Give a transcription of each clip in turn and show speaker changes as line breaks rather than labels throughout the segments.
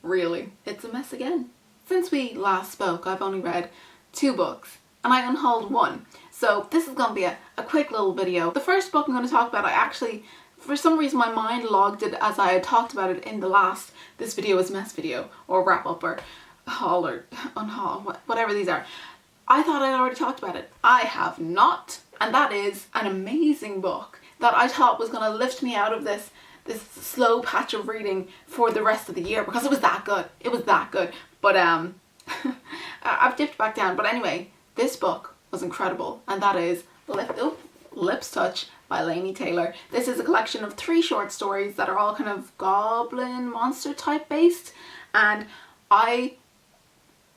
really. It's a mess again. Since we last spoke, I've only read 2 books and I unhauled 1. So this is going to be a quick little video. The first book I'm going to talk about, I actually, for some reason my mind logged it as I had talked about it in the last This Video Is Mess video, or wrap up, or haul, or unhaul, whatever these are. I thought I'd already talked about it. I have not. And that is an amazing book that I thought was going to lift me out of this slow patch of reading for the rest of the year, because it was that good. It was that good. But I've dipped back down. But anyway, this book was incredible, and that is Lips Touch by Laini Taylor. This is a collection of 3 short stories that are all kind of goblin monster type based, and I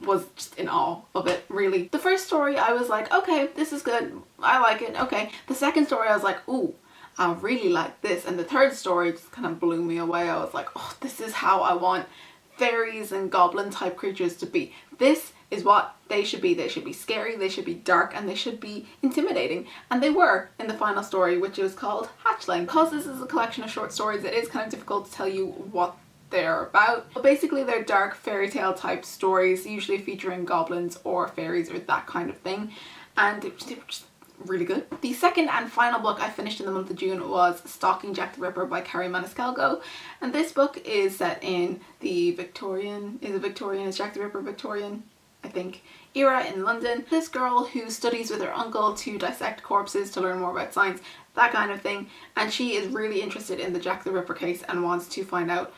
was just in awe of it, really. The first story I was like, okay, this is good, I like it, okay. The second story I was like, ooh, I really like this. And the third story just kind of blew me away. I was like, oh, this is how I want fairies and goblin type creatures to be. This is what they should be. They should be scary, they should be dark, and they should be intimidating. And they were in the final story, which is called Hatchling. Because this is a collection of short stories, it is kind of difficult to tell you what they're about. But basically they're dark fairy tale type stories, usually featuring goblins or fairies or that kind of thing. And it was just really good. The second and final book I finished in the month of June was Stalking Jack the Ripper by Carrie Maniscalco. And this book is set in the Victorian, is Jack the Ripper Victorian? I think, era in London. This girl who studies with her uncle to dissect corpses to learn more about science, that kind of thing. And she is really interested in the Jack the Ripper case and wants to find out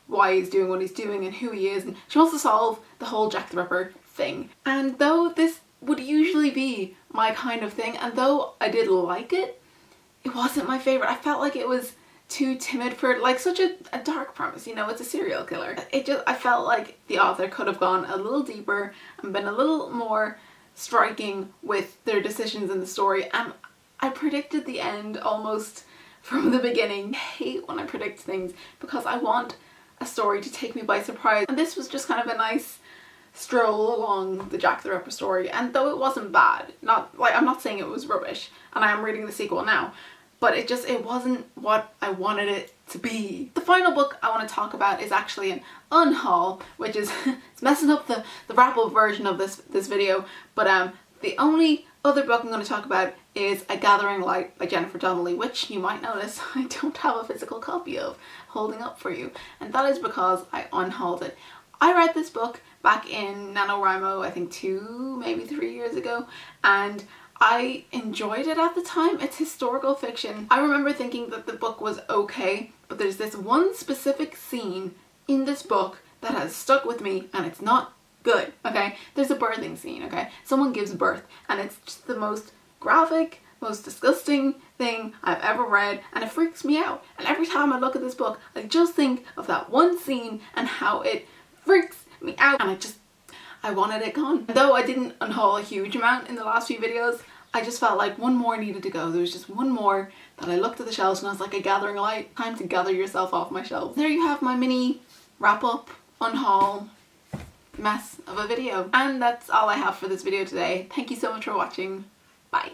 why he's doing what he's doing and who he is, and she wants to solve the whole Jack the Ripper thing. And though this would usually be my kind of thing, and though I did like it, it wasn't my favourite. I felt like it was too timid for like such a dark premise, you know, it's a serial killer. I felt like the author could have gone a little deeper and been a little more striking with their decisions in the story, and I predicted the end almost from the beginning. I hate when I predict things because I want a story to take me by surprise, and this was just kind of a nice stroll along the Jack the Ripper story. And though it wasn't bad, I'm not saying it was rubbish, and I am reading the sequel now, but it wasn't what I wanted it to be. The final book I want to talk about is actually an unhaul, which is it's messing up the wrap-up version of this video, but the only other book I'm going to talk about is A Gathering Light by Jennifer Donnelly, which you might notice I don't have a physical copy of holding up for you, and that is because I unhauled it. I read this book back in NaNoWriMo, I think 2, maybe 3 years ago, and I enjoyed it at the time. It's historical fiction. I remember thinking that the book was okay, but there's this one specific scene in this book that has stuck with me, and it's not good, okay? There's a birthing scene, okay? Someone gives birth, and it's just the most graphic, most disgusting thing I've ever read, and it freaks me out. And every time I look at this book, I just think of that one scene and how it freaks me out, and I wanted it gone. Though I didn't unhaul a huge amount in the last few videos, I just felt like one more needed to go. There was just one more that I looked at the shelves and I was like, A Gathering Light, time to gather yourself off my shelves. There you have my mini wrap up, unhaul, mess of a video. And that's all I have for this video today. Thank you so much for watching. Bye.